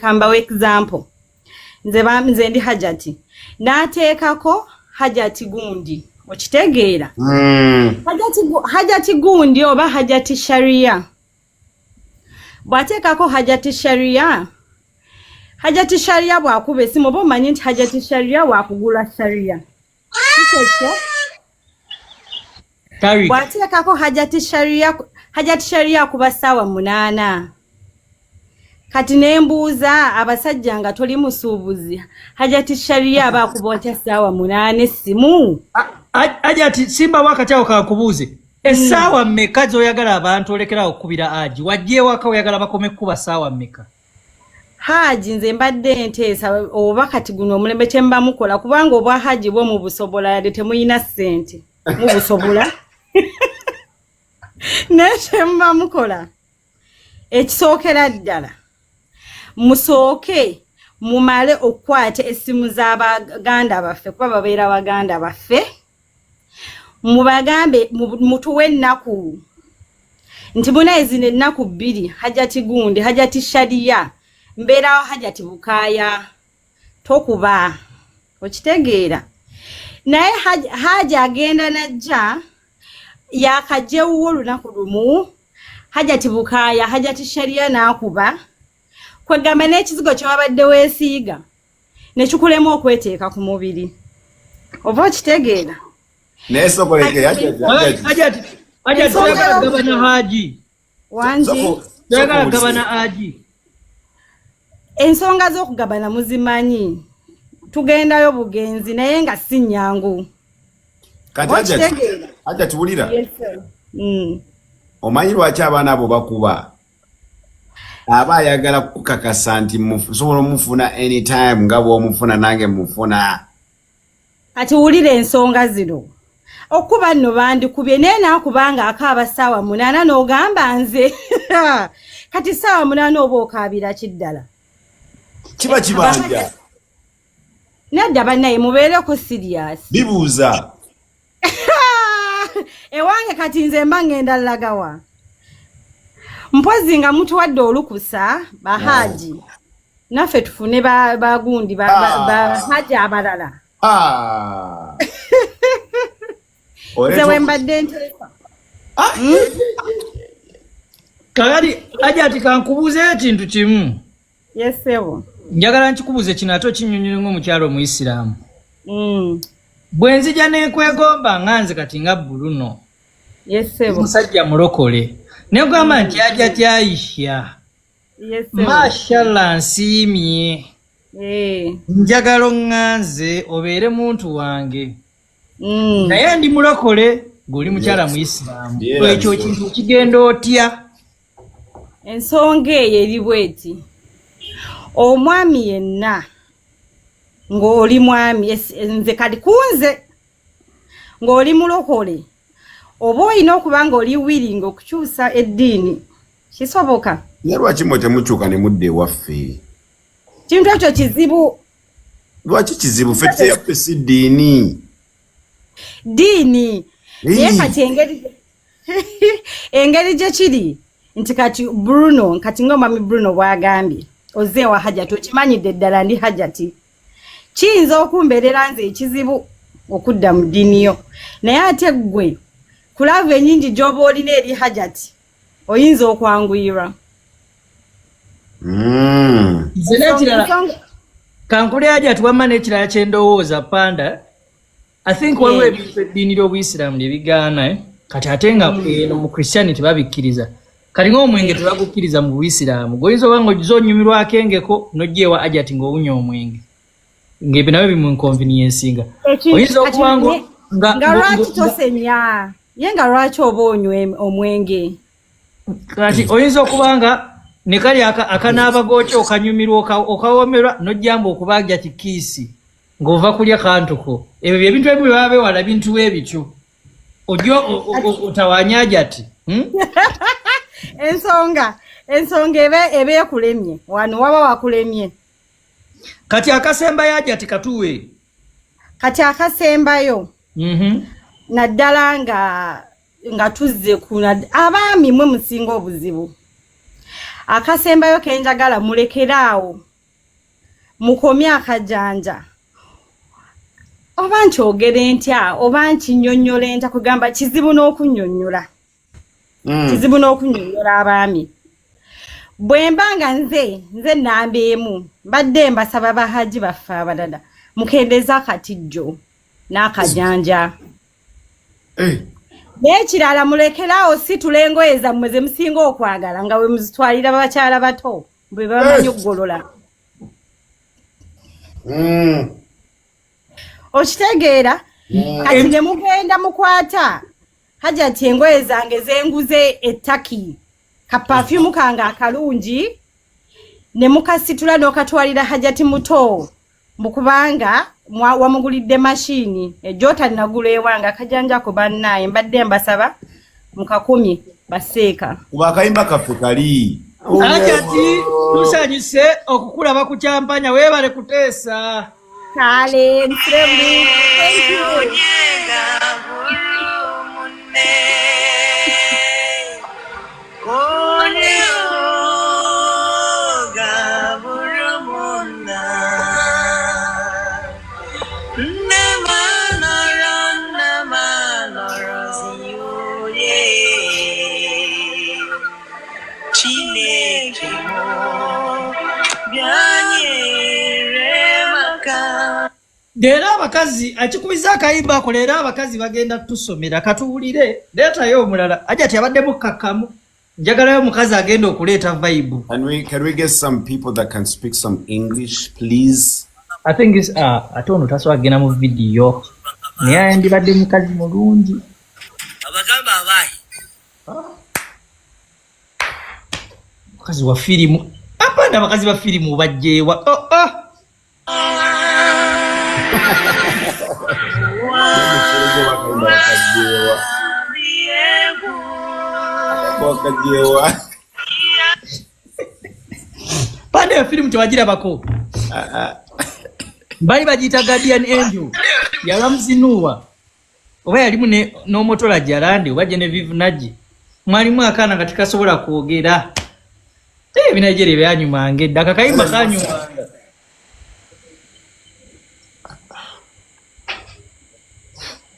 kamba example nze ndi hajati nateekako hajati gundi okitegeera hajati gundi oba hajati sharia bwateekako hajati sharia bwakuba esimu oba omanyi nti hajati sharia wakugula sharia bwateekako hajati sharia kuba ssaawa 8 kati nembuuza abasajja nga toli musuubuzi hajati sharia abakuba otya ssaawa 8 simu hajati simba wakati awo kakubuuze essaawa mmeka zoyagala abantu olekerawo okukubira aji wajjeewaka oyagala bakome kuba ssaawa mmeka haji nze mbadde nteesa oba kati guno omulembe kyemba mukola kubanga obwa haji bwo mu busobola yadde temuyina ssente mu busobola nekyemba mukola ekisookera ddala musooke mumale okukwata essimu z'abaganda baffe kuba babeera baganda baffe mubagambe mutuwe ennaku nti muna ezino ennaku 2 hajati gundi hajati sharia mbeerawo hajati bukaaya tokuba okitegeera naye haja agenda najja yakajjewo olunaku lumu hajati bukaaya hajati sharia n'akuba kwegamba n'ekizigo kyewabadde weesiiga nekikulema okweteeka ku mubiri oba okitegeera naye sokoleke hajati oyagala gabana haji wangi oyagala gabana haji ensonga z'okugabana muzimanyi tugendayo bugenzi naye nga si nnyangu kati hajati wulira omanyi lwaki abaana abo bakuba aba ayagala kukakasa nti musobola omufuna anytime nga bw'omufuna nange mufuna kati wulira ensonga zino okuba nno bandikubye naye naakubanga akaaba ssaawa 8 n'ogamba nze kati ssaawa 8 oba okaabira kiddala kiba kibanja nedda bannaye mubeereko serious bibuuza ewange kati nze mba ngenda lagawa mpozi nga mutuwadde olukusa bahaji naffe tufune bagundi bahaji abalala nze wembadde nteesa kakati hajati kankubuuzeyo ekintu kimu yesebo njagala nkikubuuze kino ate okinyonyola ng'omukyalo omuyisiraamu bwe nzija nekwegomba nga nze kati nga Bruno yesebo musajja mulokole negamba nti hajati Aisha mashallah nsiimye njagala oŋŋanze obeere muntu wange naye ndi mulokole guli mukyala muyisiraamu ekyo kintu kigenda otya ensonga eyo eri bweti omwami yenna ng'oli mwami nze kati kunze ng'oli mulokole oba olina okuba ng'oli willing okukyusa eddiini kisoboka naye lwaki mwe temukyuka ne mudda ewaffe kintu ekyo kizibu lwaki kizibu ffe teyaffe si ddiini naye kati engeri gye kiri nti kati Bruno kati ng'omwami Bruno bw'agambye ozze wa hajati okimanyidde ddala ndi hajati kiyinza okumbeerera nze ekizibu okudda mu ddiini yo naye ate ggwe kulava ennyingi gy'oba olina eri hajati oyinza okwanguyirwa nze n'ekirala kankule hajati wamma n'ekirala kyendowooza Panda I think waliwo ebintu eddiini ly'obuyisiraamu lye bigaana kati ate nga eno mu Christianity babikkiriza kati ng'omwenge tebagukkiriza mu buyisiraamu goyinza oba ng'ogiza onyumirwa akengeko n'ogyewa hajati ng'owunya omwenge ng'ebyo nabyo bimuinconveniencinga oyinza okuba nga lwaki tosenya ye nga lwaki oba onywa omwenge kati oyinza okuba nga ne kali akanaabagookyo okanyumirwa okawomerwa n'ojjamba okubaagya kikiisi ng'ova kulya kantuko ebyo byebintu ebimu baba bewala bintu ebityo ojjo otawanya hajati ensonga eba ekulemye wano waba wakulemye kati akasembayo hajati katuwe kati akasembayo naddala nga tuzze kuna abaami mwe musinga obuzibu akasembayo kenjagala mulekeraawo mukomye akajanja oba nkyogere ntya oba nkinyonnyola ntya kugamba kizibu n'okunnyonnyola kizibu n'okunnyonnyola abaami bwe mbanga nze nnamba emu mbadde mbasaba bahaji baffe abalala mukendeeza akatijjo n'akajanja n'ekirala mulekeraawo situla engoye zammwe ze musinga okwagala nga we muzitwalira bakyala bato bwe bamanyi okugolola okitegeera kati ne mugenda mukwata hajati engoye zange zenguze ettaki ka perfume kange akalungi ne mukasitula n'okatwalira hajati muto mukubanga wamugulidde mashini ejota nagula ewanga akajanjako bannaye mbadde mbasaba mukakumi baseeka kuba akayimba kaffe kali hajati tusanyuse okukulaba ku kyampanya weebale kuteesa kale nsrebuli thank you Leero abakazi akikubiza akayimba ako leero abakazi bagenda tusomera katuwulire leetayo omulala hajati abaddemu kkakkamu njagalayo omukazi agenda okuleeta vibe. Can we get some people that can speak some English please? I think it's ate ono tasobola kugenda mu vidiyo naye yandibadde mukazi mulungi abagamba abayi mukazi wa firimu apanda abakazi ba firimu bajjeewa Panda ya firimu tewagirabako bali bagiyita Guardian Angel yalamuzinuwa oba yalimu n'omotola jalandi oba Genevieve Naji mwalimu akaana kati kasobola kwogera ebinajere byanyumange eddaka kayimba kanyumanga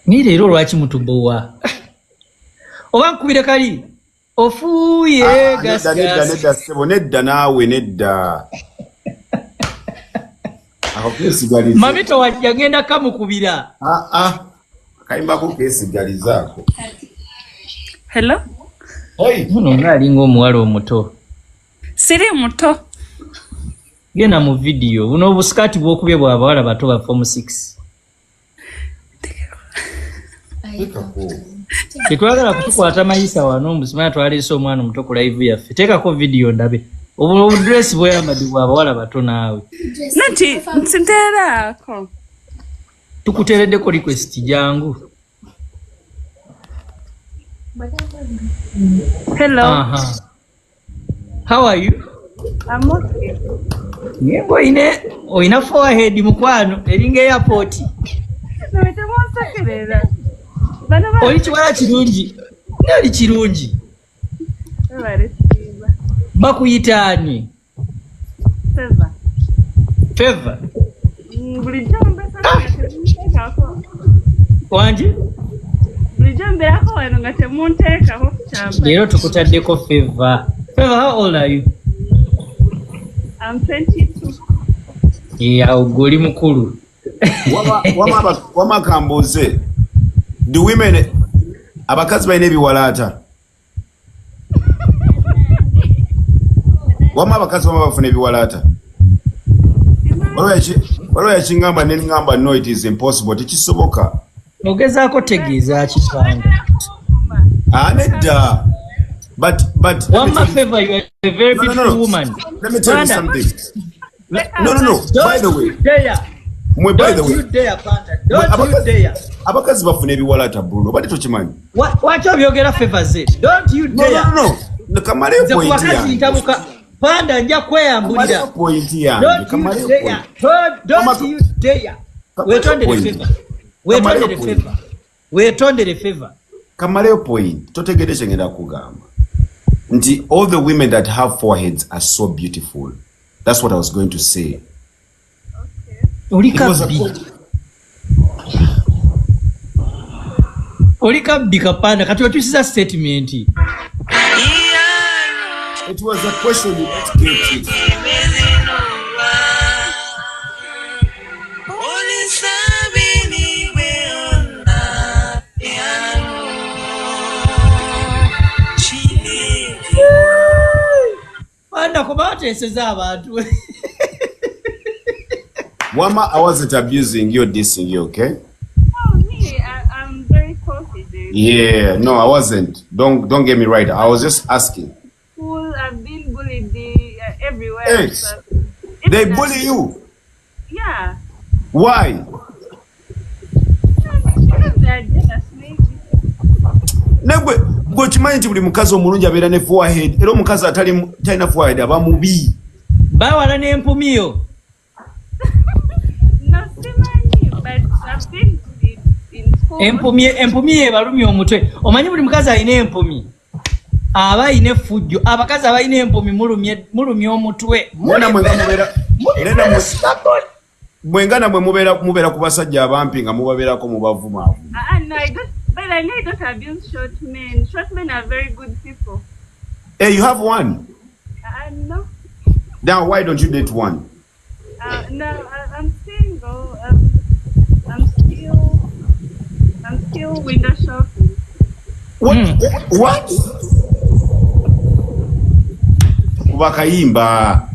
ni leero lwaki mutubowa oba nkubire kali ofuuye nedda naawe nedda mamito wajja ngenda kamukubira akayimbako kesigalizaako hello muno ngaalinga omuwala omuto siri muto genda mu vidiyo buno obusikati bwokubye bwabawala bato ba form 6 tetwagala kutukwata mayisa wano musimanya twaleese omwana omuto ku live yaffe teekako vidiyo ndabe obudresi bweyambadibwa abawala bato naawe nati nsinteeraako tukuteereddeko request jangu hello how are you? I'm okay. Nyembo oyina forehead mukwano eringa airport oli kiwala kirungi nali kirungi bakuyitaani Feva wangi leero tukutaddeko Feva. Feva, how old are you? I'm 22. Yeah, goli mukulu. Wama kambuze. Do women abakazi balina ebiwalaata? Wama abakazi wama bafuna ebiwalaata? Waliwo yakingamba n'engamba no, it is impossible. Tekisoboka. Ogezaako tegeeza kipanda. Nedda. But Wama Feva, you are a very beautiful woman. Let me tell you something. No. By the way. Don't you dare, Panda. Don't you dare. Abakazi bafuna ebiwalaata Bruno. Bali tokimanyi. Wacha byogera Feva ze. Don't you dare. No. Kamale point yange. Panda nja kweyambulira. Point yange. Kamale point. Don't you dare. Kamale point. Totegedde kyengenda kugamba. All the women that have foreheads are so beautiful. That's what I was going to say. Olika bika Panda kati watusiza statement. It was a question you asked me. Panda kubateseza abantu. Wama, I wasn't abusing you, dissing you, okay? Oh, me, I'm very confident. Yeah, no, I wasn't. Don't get me right. I was just asking. School, I've been bullied everywhere. Hey, So they bully you? Yeah. Why? Because they're jealous, maybe. Nagwe gochimanyi nti buli mukazi omulungi abeera ne forehead era omukazi talina forehead aba mubi. Bawala n'empumiyo. No, simanyi, but I've been in school. Empumi ebalumya omutwe. Omanyi buli mukazi alina empumi. Aba alina effujjo. Abakazi abalina empumi mulumya omutwe. Mwengana mwe mubeera ku basajja abampi nga mubabeerako mubavuma. No, I don't. But I know I don't abuse short men. Short men are very good people. Hey, you have one? No. Now, why don't you date one? No, I'm single. I'm still window shopping. What? Kubakayimba.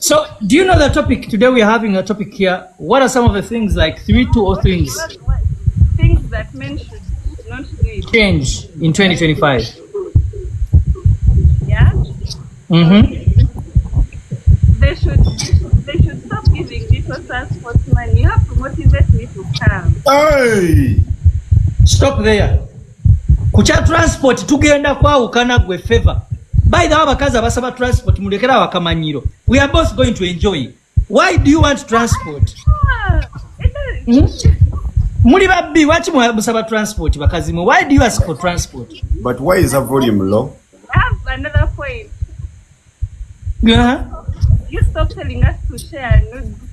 So, do you know the topic? Today we are having a topic here. What are some of the things, like 3 things? Things that men should not do. Change in 2025. Yeah? Mm-hmm. They should stop giving people transport money. You have to motivate me to come. Hey! Stop there. Kucha transport tugenda kwawukana gwe favor. By the way, abakazi abasaba transport mulekera wakamanyiro. We are both going to enjoy. Why do you want transport? Muli babbi wachi musaba transport bakazi mu. Why do you ask for transport? But why is the volume low? I have another point. Yeah. You stop telling us to share.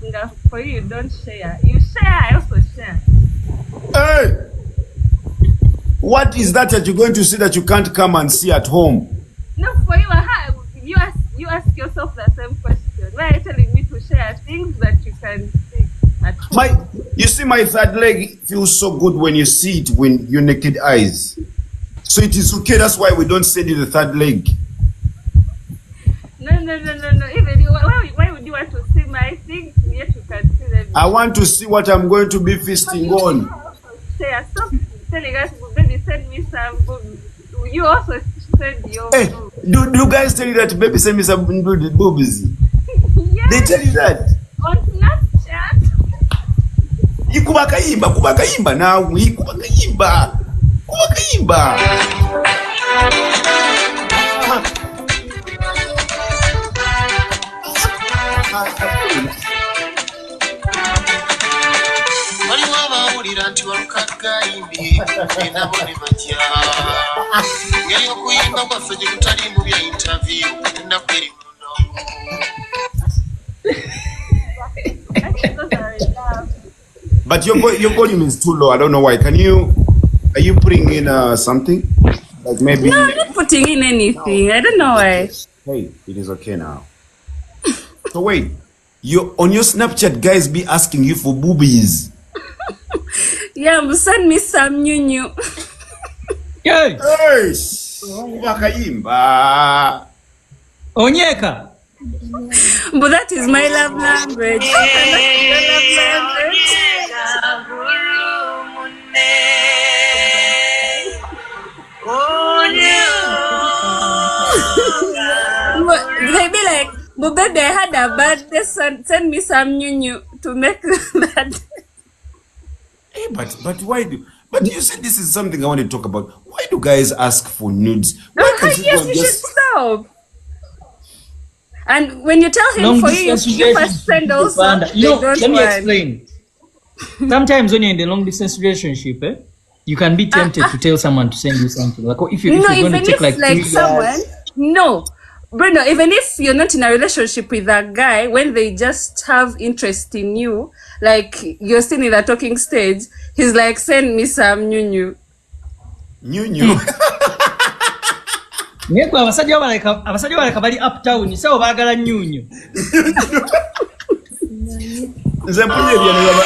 No, for you don't share. You share, I also share. Hey! What is that you're going to see that you can't come and see at home? No, for you, you ask yourself the same question. Why are you telling me to share things that you can see at home? You see, my third leg feels so good when you see it with your naked eyes. So it is okay. That's why we don't send you the third leg. No. Even you, why would you want to see my things yet you can see them? I want to see what I'm going to be feasting on. Share. Stop telling us, baby, send me some boobs. You also send your Hey, do you guys tell you that baby send me some boobies? Yes. They tell you that? On Snapchat. Kubakayimba nawe, kubakayimba. But your volume is too low. I don't know why. Are you putting in something? Like maybe. No, I'm not putting in anything. I don't know why. Hey, it is okay now. So wait, on your Snapchat, guys be asking you for boobies. Yeah, send me some new. Hey! Bakayimba. Onyeka. But that is my love language. They be like, but baby, I had a bad day. Send me some new to make that. Hey, but why do? But you said this is something I want to talk about. Why do guys ask for nudes? Why can't Yes, you should stop. And when you tell him Long for you, distance you first send also, Panda. they You know, don't let me want. explain. Sometimes when you're in the long distance relationship, you can be tempted to tell someone to send you something. Like, if you're going to take like 3 someone, years. no. Bruno, even if you're not in a relationship with that guy, when they just have interest in you, like you're still in a talking stage, he's like, send me some nyunyu. Nyunyu. Yego abasajja baleka bali uptown so baagala nyunyu. Nze mpunye bya ne baba.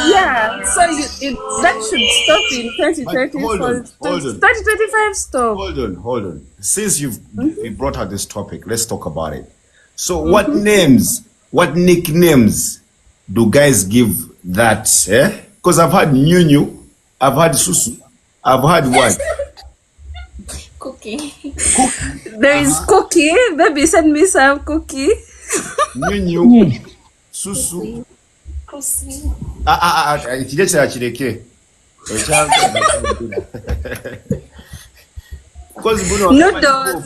Yeah, so that should stop in 2024. 2025 stop. Hold on. Since you brought out this topic, let's talk about it. So what names, what nicknames do guys give that? Because I've had Nyunyu, I've had Susu, I've had what? Cookie. There is cookie. Baby, send me some cookie. Nyunyu, Susu. Pussy. Kireke. Because Bruno. Noodles.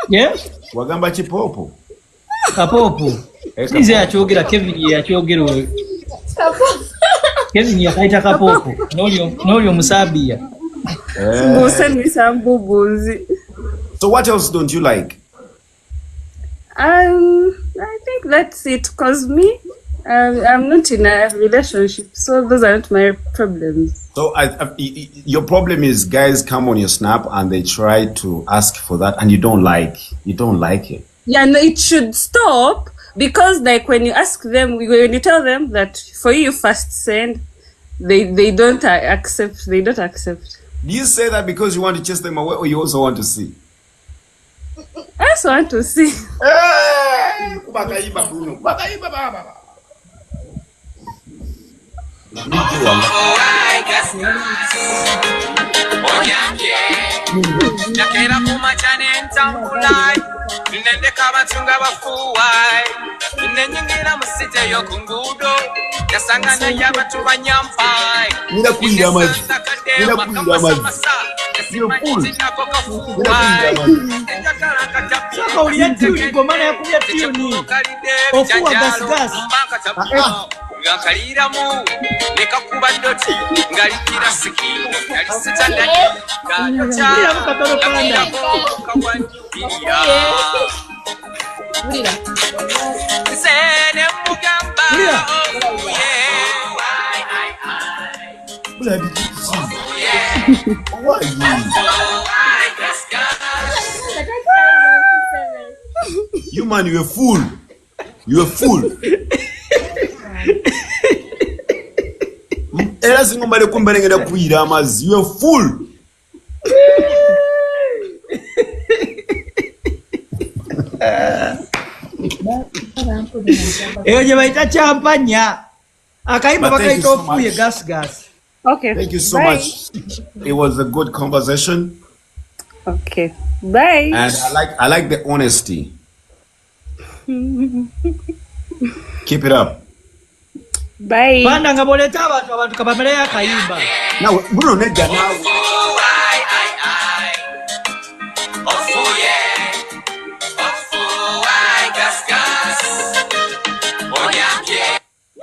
Yeah? Wagamba chipopo. Kapopo. Nize akyogera Kevin yakyogera. Kevin yakaita kapopo. Nolyo musabia. Go send me some boo-boos. So what else don't you like? I think that's it. Cause me, I'm not in a relationship, so those are not my problems. So your problem is guys come on your Snap and they try to ask for that, and you don't like it. Yeah, no, it should stop because like when you ask them, when you tell them that for you first send, they don't accept. They don't accept. Do you say that because you want to chase them away, or you also want to see? I just want to see. Bakaiba Bruno. Bakaiba baba. Nakera kumachane ntambulai Nendeka abatunga bafuwai Nenyingira musite yo kungudo Yasangana y'abatu banyampai Ninakwira amazi. You're full. Saka uliya tuni kwa maana ya kulia tuni. Ofuwa gas. Ngakaliramu nekakuba doti ngalikira siki yalisitanda gacha Panda. sene mugamba You man, you're a fool. You're a fool. Era singomale kumbalengera kuira amazi. You're a fool. Eyo je baita champanya. Akaimba bakaita ofuye gas. Okay. Thank you so Bye. much. It was a good conversation. Okay. Bye. And I like the honesty. Keep it up. Bye. Panda ngaboleta abantu kabamere yakayimba. Now, Bruno nedda nawe.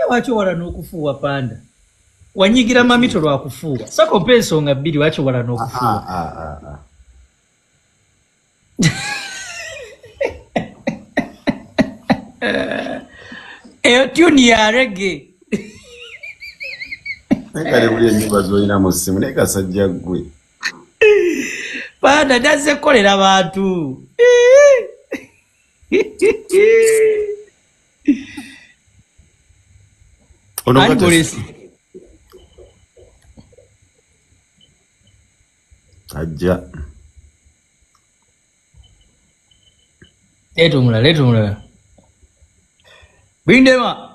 Wacho wala n'okufuwa Panda. Wanyigira mamito lwa kufuwa. Sako penso nga bbiri wacho wala n'okufuwa. Eyo tuni ya reggae. Nekale buli ennyumba z'olina mu ssimu naye kasajja ggwe. Panda dazze kolera abantu. Ono Anbolesi. Ajja. Leto mulala. Bindema.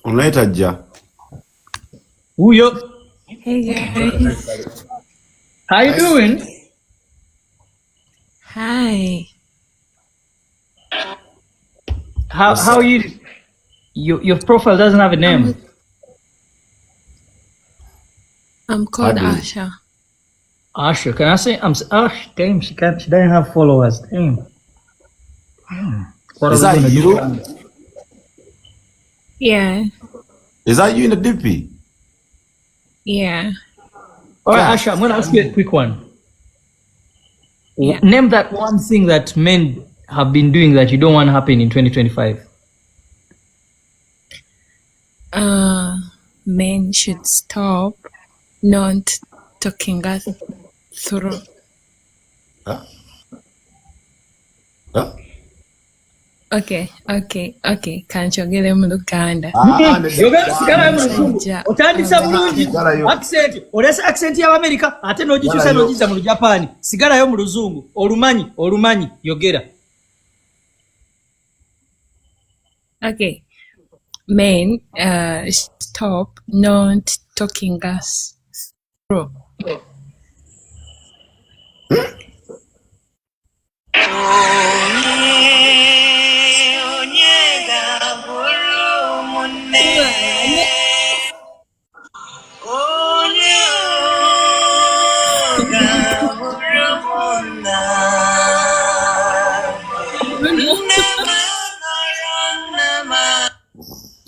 Ono yeta ajja. Uyo. Hey guys. How you doing? Hi. How your profile doesn't have a name. I'm called How do you- Asha. Asha, can I say damn, she doesn't have followers. Damn. What Is are we that gonna you? do? Yeah, Is that you in the DP? yeah, All right, God. Asha, I'm gonna ask you a quick one. yeah. Name that one thing that men have been doing that you don't want to happen in 2025. Men should stop not talking us through. Huh? Huh? Okay. Kanchogere mu Luganda. Sigala mu Luzungu. Omusajja Otandisa bulungi. Sigala yo. Accent. Olesa accent y'Amerika ate n'ogikyusa n'ogiza mu Lujapani. Sigalayo mu Luzungu. Olumanyi yogera. Okay. Men stop not talking us through.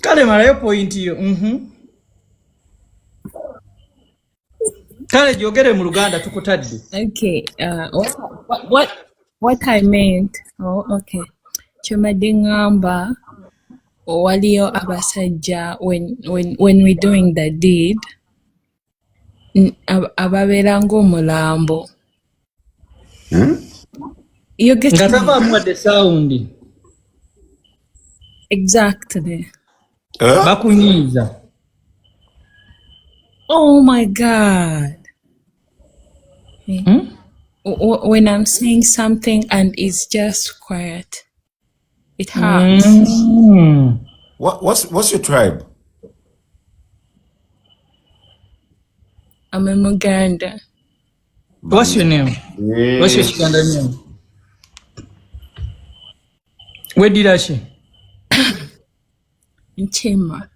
Kale malayo point yo. Kale jogere mu Luganda tukutadde. Okay. What I meant? Oh, okay. Chomadde ngamba waliyo abasajja when we're doing the deed ababeera ng'omulambo. You get Nga me? tavaamu wadde sound. Exactly. Bakunyiiza. Oh my God. When I'm saying something and it's just quiet, it hurts. What's your tribe? I'm a Muganda. What's your name? Yes. What's your Chiganda name? Where did I see? Nchema.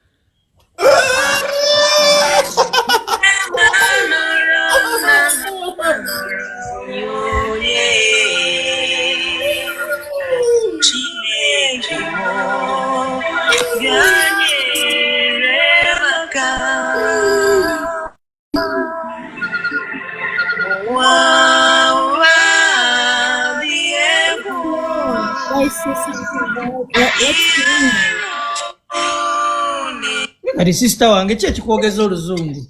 Kati sister wange ki ekikwogeza Oluzungu?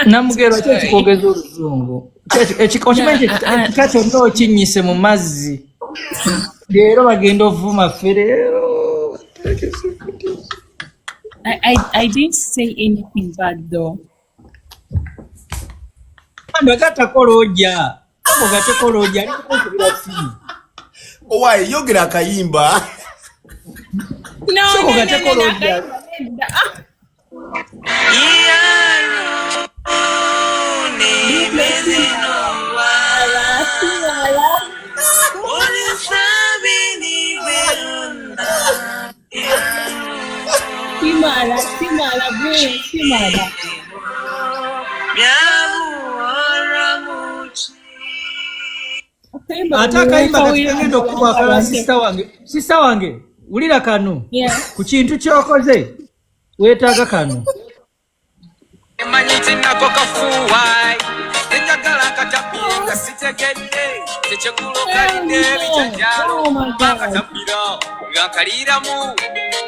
Namugerwa ki ekikwogeza Oluzungu? Okimanyi ekika kyonna okinnyise mu mazzi. Leero bagenda ovuma ffe leero. I didn't say anything bad though. Gatakola ojja. Gatakola ojja alikukugira simu. Owaye yogera akayimba. No. Gatakola ojja. Simala. Ate akayimba kati kagenda okukwakala sista wange wulira kano ku kintu kyokoze weetaaga kano emanyi tinako kafuuwaay enjagala katabbye nga sitegedde tekyegulookalidde bijanjalo akatabbira nga nkaliiramu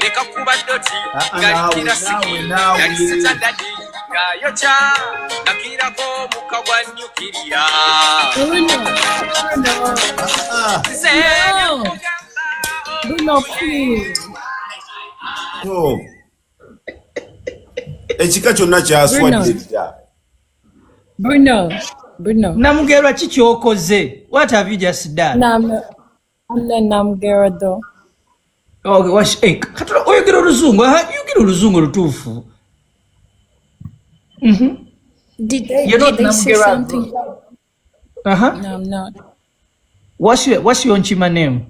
ne kakuba ddoti ngalikira siki yali sitandadi ngayokya nakirako muka gwa nyukiriya Bruno, please. Oh. Ekika kyonna kyaswadde dda. Bruno. Namugerwa ki kyokoze? What have you just done? I'm the Namgera though. Okay, oyogera Oluzungu. Yogera Oluzungu lutuufu. Did You're not they say Namugera. something? Uh-huh. No, I'm not. What's your Nchima name?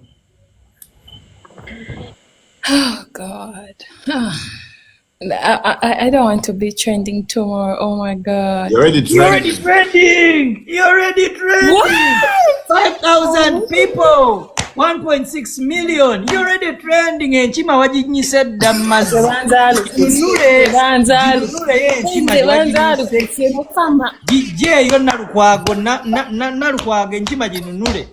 Oh God. I don't want to be trending tomorrow. Oh my God. You're already You're already trending. trending. You're already trending. What? 5,000 people. 1.6 million. You're already trending. Nchima wajinyise damazi. Zebanzalu. Jinunule. Zebanzalu. Jinunule ye Nchima Zebanzalu. wajinyise. Semukama. Je yo nalukwago nalukwago Nchima jinunule.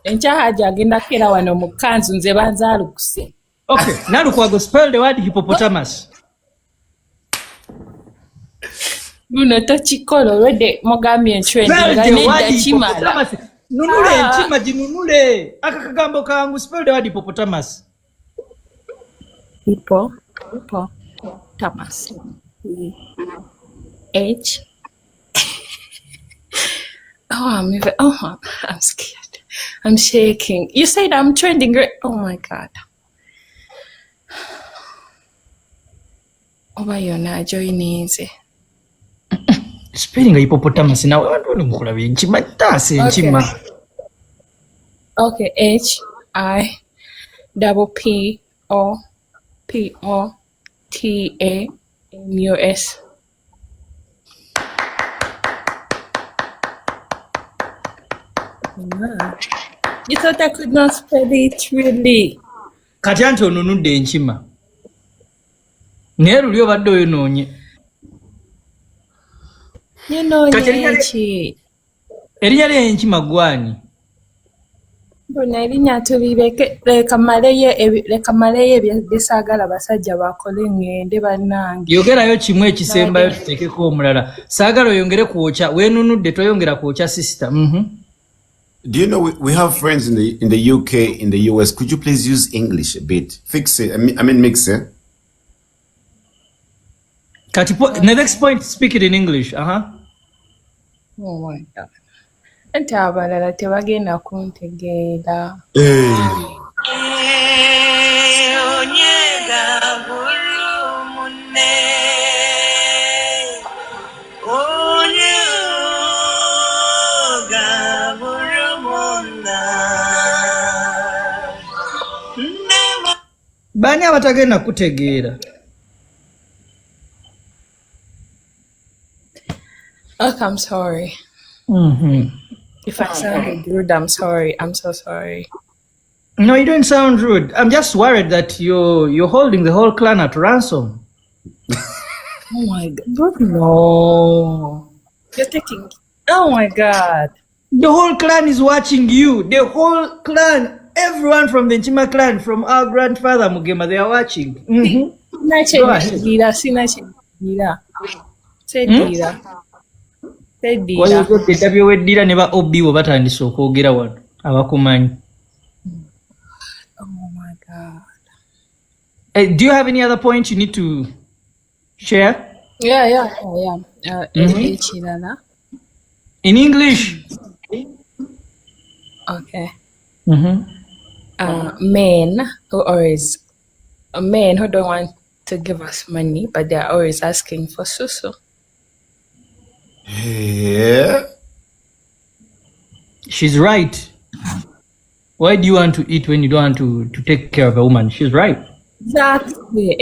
Enchahaja agenda kera wano mu kanzu nze banzaalukuse. Okay, nalukwago spell the word hippopotamus. Bruno tokikola olwedde mugambye entrending nga nedda kimala. Nunule Nchima jinunule. Akakagambo kangu spell the word hippopotamus. Hippopotamus. H. I'm scared. I'm shaking. You said I'm trending great. Oh my God. Oba yona joinize. Spelling a hippopotamus now. I don't know what Nchima does. Nchima. Okay. HIPPOPOTAMUS. You thought I could not spell it really? Kati anti onunudde Nchima. Naye luli obadde oyonoonye. Yonoonye ki? Erinnya ly'Enkima gwani? Bruno erinnya tulireke leka maleyo bye saagala basajja bakole ngende bannange. Yogerayo kimu ekisembayo tuteekeko omulala. Saagala oyongere kwokya. Weenunudde toyongera kwokya sister. Do you know we have friends in the UK, in the US? Could you please use English a bit? Fix it. I mean mix it. Kati the next point, speak it in English. Oh my God. Ente abalala tebagenda kuntegeera. Baani abatagenda kutegeera? Okay, I'm sorry. If I sounded rude, I'm sorry. I'm so sorry. No, you don't sound rude. I'm just worried that you're holding the whole clan at ransom. Oh my God. No. You're taking... Oh my God. The whole clan is watching you. The whole clan. Everyone from the Nchima clan, from our grandfather Mugema, they are watching. Weddira ne ba obbi bo batandise okwogera wano abakumanyi. Oh my God. Do you have any other point you need to share? Yeah. In English? Okay. Men who don't want to give us money, but they're always asking for susu. Yeah. She's right. Why do you want to eat when you don't want to take care of a woman? She's right. Exactly.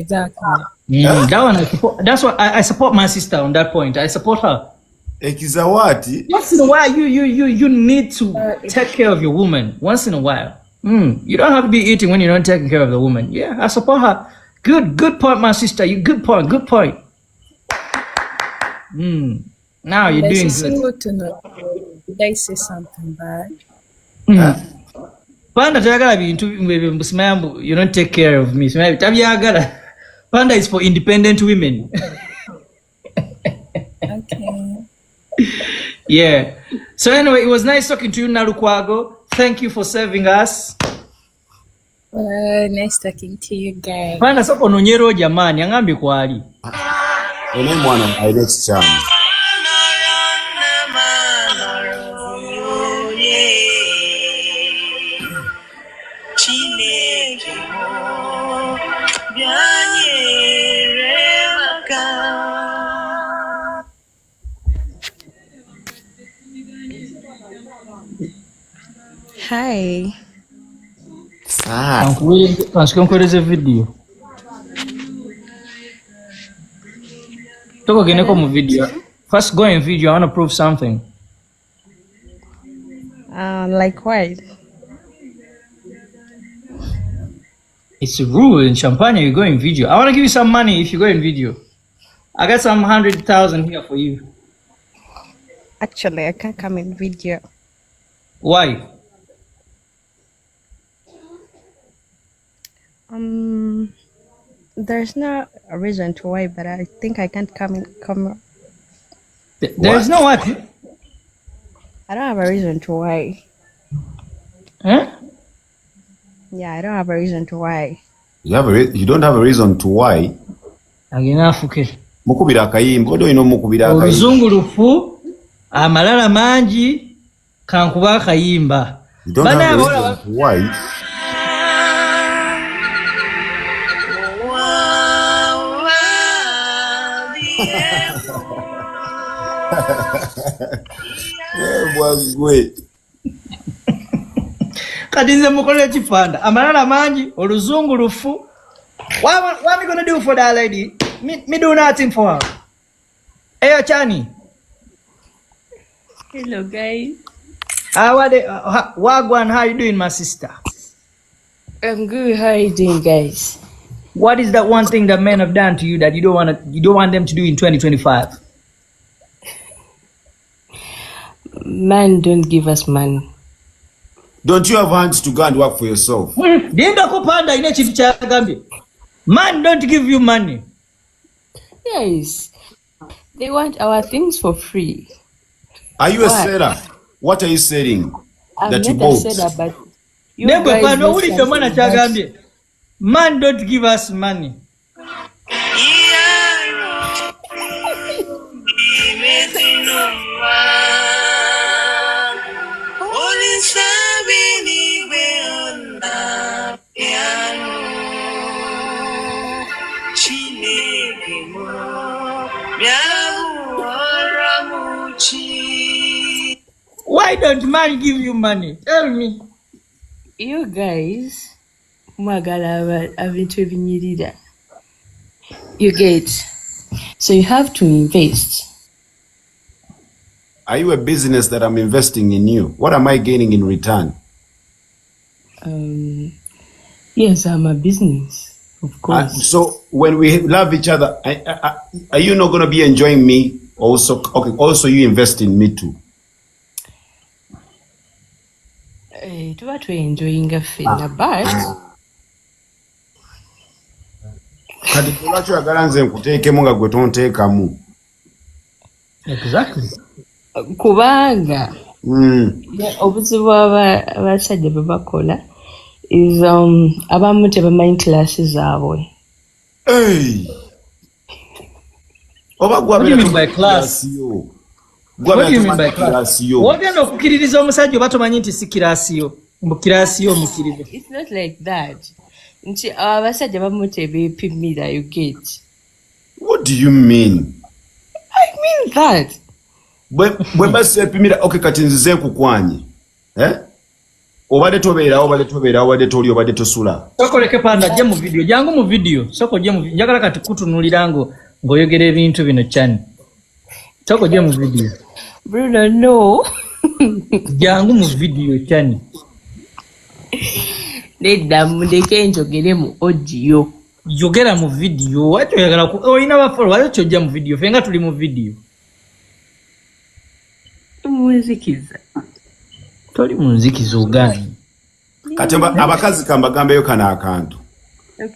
That one, that's what I support my sister on that point. I support her. Ekizawati. Once in a while, you need to take care of your woman. Once in a while. You don't have to be eating when you're not taking care of the woman. Yeah, I support her. Good point, my sister. Good point. Now you're doing good. To know. Did I say something bad? Panda tagala bintu mbusimayambu, you don't take care of me. Tabyagala. Panda is for independent women. Okay. Yeah. So anyway, it was nice talking to you, Nalukwago. Thank you for serving us. Nice talking to you guys. Panda soko nonyero jamani, angambi kwali. Ene mwana I next time. Byanyeremaka Hi. Sad. Kansikonkoleze video. Toko geneko mu video. First go in video, I want to prove something. Like what? It's a rule in Champagne, you go in video. I want to give you some money if you go in video. I got some 100,000 here for you. Actually, I can't come in video. Why? There's no a reason to why, but I think I can't come in camera. There's no what? I don't have a reason to why. Huh? Yeah, I don't have a reason to why. You don't have a reason to why. Aginafuke. Mukubira akayimba odo ino mukubira akayimba. Oluzungulufu amalala mangi kankuba akayimba. You don't have a reason to why. Kati nze mukolera kifanda amalala mangi oluzungulufu. What am I gonna do for that lady? Me do nothing for her. Hey, Chani. Hello, guys. Wagwan, how you doing, my sister? I'm good. How are you doing, guys? What is that one thing that men have done to you that you don't want them to do in 2025? Man, don't give us money. Don't you have hands to go and work for yourself? Panda ine chintu kyagambye. Man don't give you money. Yes. They want our things for free. Are you a seller? What are you selling? I'm that you not bought? a seller, but you Nebo guys pano know uli something mwana that- kyagambye. Man don't give us money. Why don't man give you money? Tell me. You guys, mwagala abintu ebinyirira. You get. So you have to invest. Are you a business that I'm investing in you? What am I gaining in return? Yes, I'm a business, of course. So when we love each other, are you not going to be enjoying me also? Okay, also you invest in me too. Tuba enjoying a fena, but Kati lwaki oyagala nze nkuteekemu nga gwe tonteekamu? Exactly. kubanga obuzibu abasajja bwe bakola is abamu tebamanyi class zaabwe. Oba What do you mean by class? What do you mean by class? Wogenda okukkiririza omusajja oba tomanyi nti si kirasiyo? Mukirasiyo mukirize. It's not like that. Nti abasajja bamu tebeepimira, you get. What do you mean? I mean that. Bwe baseepimira, okay, kati nzize nkukwanye. Obadde tobeerawo, obadde toli, obadde tosula. Soko leke Panda ajje mu video, jangu mu video. Soko jje mu video. Njagala kati kutunulira ng'oyogera ebintu bino cyane. Soko jje mu video. Bruno, no. Jangu mu video cyane. Nedda mundeke njogere mu audio. Yogera mu video. Watu oyagala oyina bafolo watu ojja mu video. Fenga tuli mu video. Munzikiza. Toli munzikiza ogani. Kati abakazi kambagambeyo kana akantu.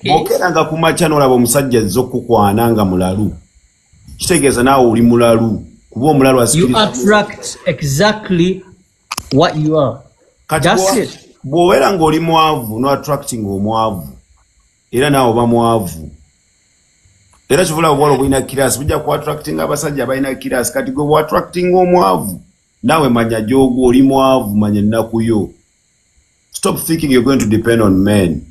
Bokeranga ku macha n'olaba omusajja azze okukwana nga mulalu. Kitegeeza naawe oli mulalu. Kuba omulalu asikiriza. You attract exactly what you are. That's it. Bw'obeera ng'oli mwavu no attracting omwavu. Era naawe oba mwavu. Era kivula obuwala obulina kirasi bujja ku attracting abasajja balina kirasi kati gwe attracting omwavu. Naawe manya gy'ogwo oli mwavu, manya ennaku yo. Stop thinking you're going to depend on men.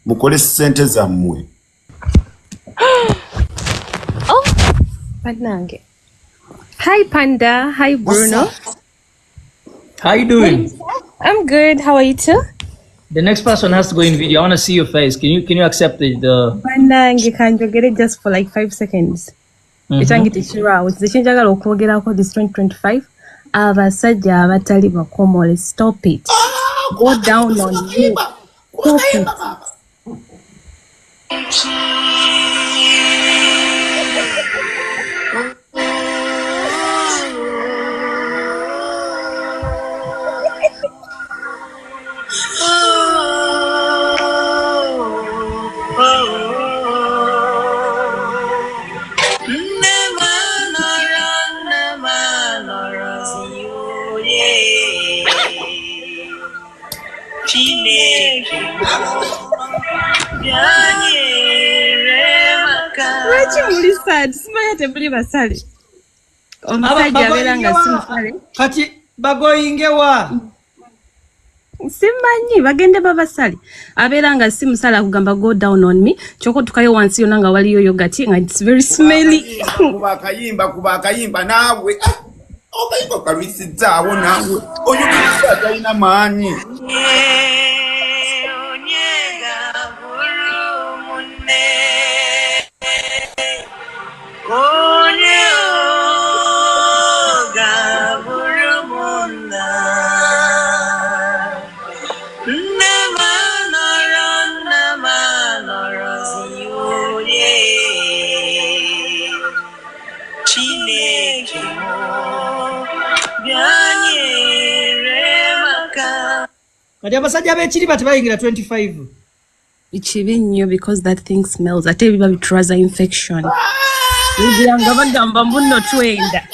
Mukole ssente zammwe. Oh, Panange. Hi, Panda. Hi, Bruno. How you doing? I'm good. How are you too? The next person has to go in video. I want to see your face. Can you accept the Banange kanjogere just for like 5 seconds. Echangi tishira out. Zishinjagala okwogerako this 2025. Abasajja abatali bakomole. Stop it. Go down on you. Stop it. Lwaki muli sad? Simanya tebuli basale. Omusajja abeera nga si musale. Kati bagoyingewa. Simanyi bagende babasale. Abeera nga si musale akugamba go down on me. Kyokka tukayo wansi yonna nga waliyo yogati nga it's very smelly. Kuba akayimba naawe. Okayimba kalwisizaawo naawe. Oyo kisa talina maanyi. Kati abasajja b'ekiri bati bayingira 25. Ikibi nnyo because that thing smells. Ate biba bitwaza infection. Nga bagamba mbuno twenda.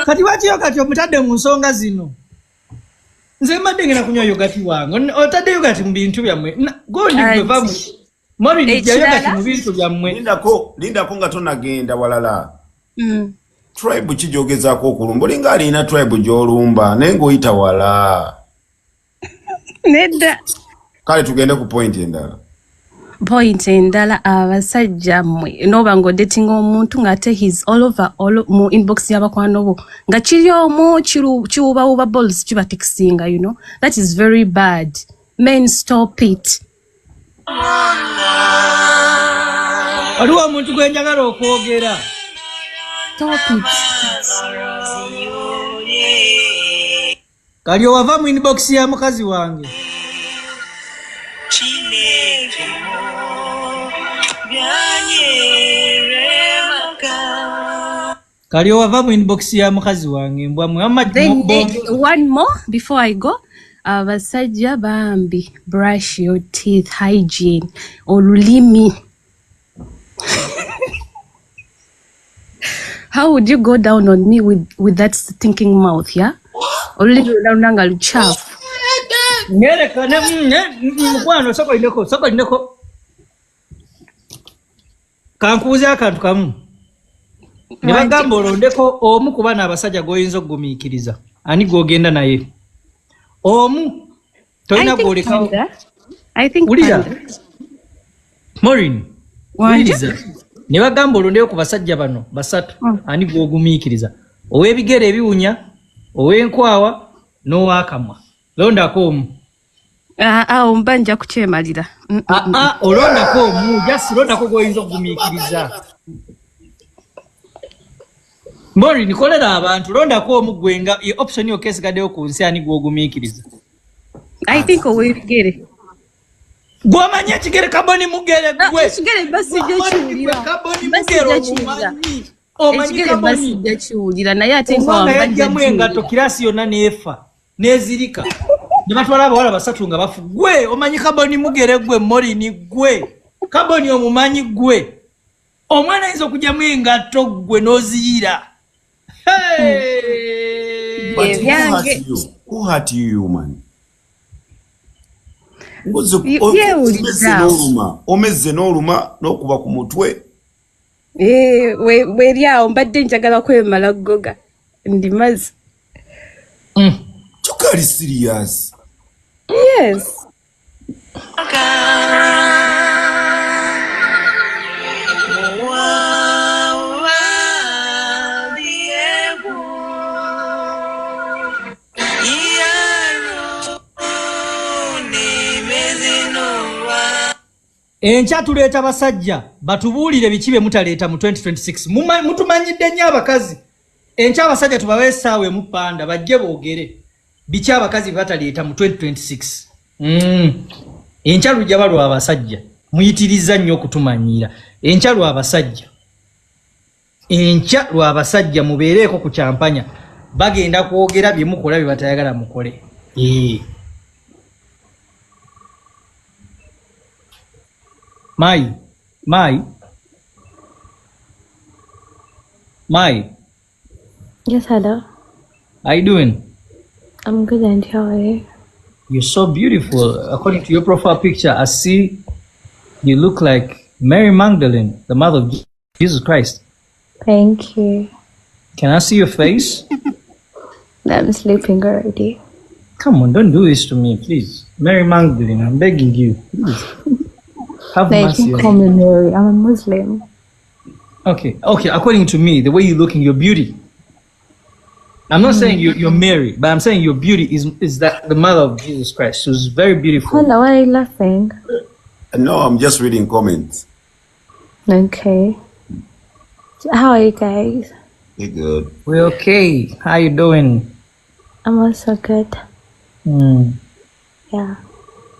Kati wakiyo kati omutadde mu nsonga zino. Nze mbadde ngenda kunywa yogati wange. Otadde yogati mu bintu byammwe. Gondi gwe vamu. Mori nijja yogati mu bintu byammwe. Lindako nga tonagenda walala. Tribe kijogezaako okulumba. Olinga alina tribe gy'olumba naye ng'oyita wala. Nedda. Kale tugende ku point endala. Point endala abasajja mmwe noba ng'odetinga omuntu ng'ate his all over mu inbox y'abakwano bo nga kiri omu kiwubawuba balls kibatekisinga, you know. That is very bad. Men, stop it. Waliwo omuntu gwe njagala okwogera. Stop it. Kali owava mu inbox ya mukazi wange. Kali owava mu inbox ya mukazi wange mbwa Muhammad. One more before I go. Abasajja bambi brush your teeth, hygiene, olulimi. How would you go down on me with that stinking mouth, yeah? Olulimi lunanga luchafu. Ngereka mukwano soko lineko. Kankuuza akantu kamu. Ne bagamba olondeko omu kuba n'abasajja goyinza okugumiikiriza. Ani gogenda naye? Omu toyina gwolekawo. I think Panda. Maureen. Waliza. Ne bagamba olondeko ku basajja bano basatu. Ani gwogumiikiriza. Ow'ebigere ebiwunya, ow'enkwawa, n'ow'akamwa. Londako omu. Ombanja kukyemalira. Olondako omu. Just londako gwoyinza okugumiikiriza. Mbori nikolera abantu londako omu gwenga option yo case gadeo ku nsi ani gwogumiikiriza. I think ow'ebigere. Gwamanya kigere kaboni mugere gwe. Kigere basi gyekiwulira. Kaboni mugere omumanyi. Omanyi kaboni gyekiwulira naye ate nkawambanja engato kirasi yonna neefa nezirika. Ne batwala abawala basatu nga bafu. Gwe omanyi kaboni mugere gwe Morini gwe. Kaboni omumanyi gwe. Omwana ayinza okugyamu engato gwe n'oziyira. Hey! But who hurt you, man? Omezze n'oluma n'okuba ku mutwe. Weri awo mbadde njagala kwemala ggoga ndimazi. Tukali serious. Yes. Enkya tuleeta basajja batubuulire biki bye mutaleeta mu 2026. Mutumanyidde nnyo abakazi. Enkya abasajja tubawe essaawa emu Panda bajje boogere biki abakazi bye bataleeta mu 2026. Enkya lujja balwa abasajja. Muyitiriza nnyo okutumanyiira. Enkya lwa abasajja. Enkya lwa abasajja mubeereeko ku kyampanya. Bagenda kwogera bye mukola bye batayagala mukole. Mai. Yes, hello. How you doing? I'm good, and how are you? You're so beautiful. According to your profile picture, I see you look like Mary Magdalene, the mother of Jesus Christ. Thank you. Can I see your face? I'm sleeping already. Come on, don't do this to me, please. Mary Magdalene, I'm begging you. Please. Have No, you mercy can on call me. me Mary. I'm a Muslim. Okay. According to me, the way you're looking, your beauty. I'm not saying you're Mary, but I'm saying your beauty is that the mother of Jesus Christ. She's very beautiful. Hello, why are you laughing? No, I'm just reading comments. Okay. How are you guys? You're good. We're okay. How you doing? I'm also good. Yeah.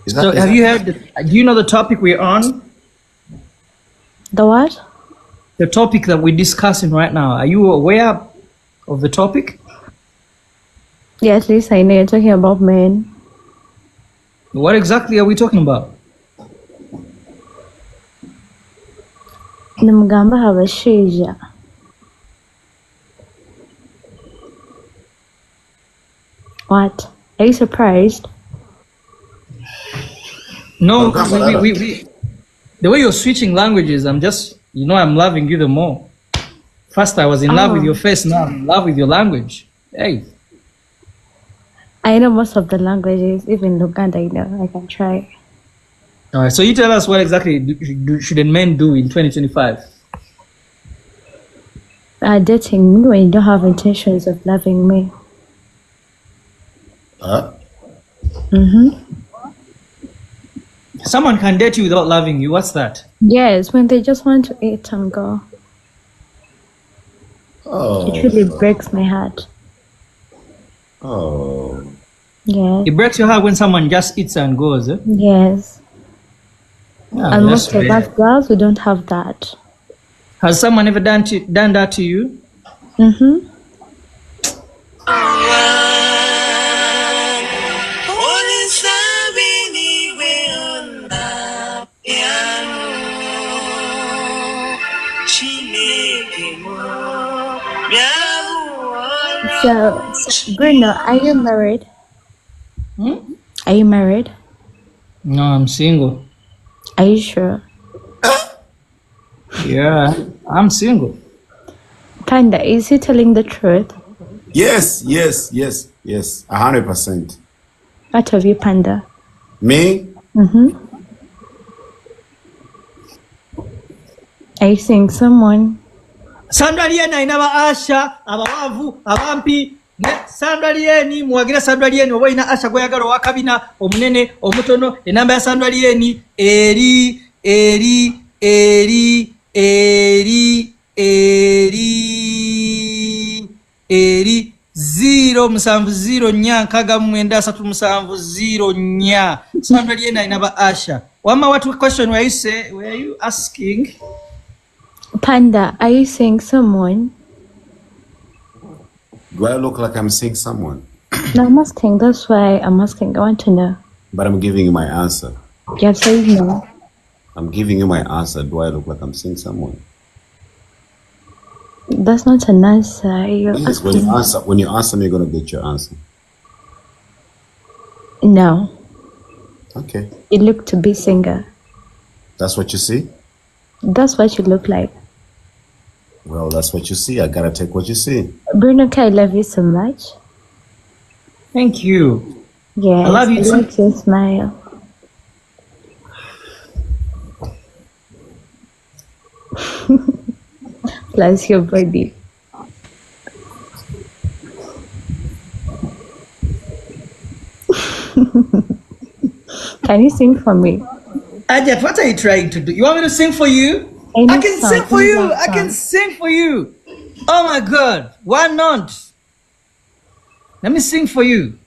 So have you heard, do you know the topic we're on? The what? The topic that we're discussing right now. Are you aware of the topic? Yeah, at least I know you're talking about men. What exactly are we talking about? Nimugamba abashaija. What? Are you surprised? No, we the way you're switching languages, I'm just, I'm loving you the more. First I was in love with your face, now I'm in love with your language. Hey. I know most of the languages, even Luganda, I can try. All right, so you tell us what exactly should men do in 2025? Dating me when you don't have intentions of loving me. Huh? Someone can date you without loving you. What's that? Yes, when they just want to eat and go. Oh. It really breaks my heart. Oh. Yes. It breaks your heart when someone just eats and goes. Eh? Yes. Yeah, And that's most of us bad. girls, we don't have that. Has someone ever done that to you? So, Bruno, are you married? Are you married? No, I'm single. Are you sure? Yeah, I'm single. Panda, is he telling the truth? Yes. 100%. What of you, Panda? Me? Are you seeing someone? Sandra Lieni aina ba Asha, abawavu, abampi, ne Sandra Lieni, muwagira Sandra Lieni, oba ina Asha gweyagala wakabina, omunene, omutono, enamba ya Sandra Lieni, eri 070 Sandra Lieni aina ba Asha. Wama, what question were you asking? Panda, are you seeing someone? Do I look like I'm seeing someone? No, I'm asking. That's why I'm asking. I want to know. But I'm giving you my answer. You have said no. I'm giving you my answer. Do I look like I'm seeing someone? That's not an answer. You're Please, asking. when you answer me, you're gonna get your answer. No. Okay. You look to be single. That's what you see? That's what you look like. Well, that's what you see. I gotta take what you see. Bruno, I love you so much. Thank you. Yes, I love you I too. like your smile. Plus your body. Can you sing for me? Ajat, what are you trying to do? You want me to sing for you? I Any can sing song, for any you. love I can song. sing for you. Oh my God. Why not? Let me sing for you.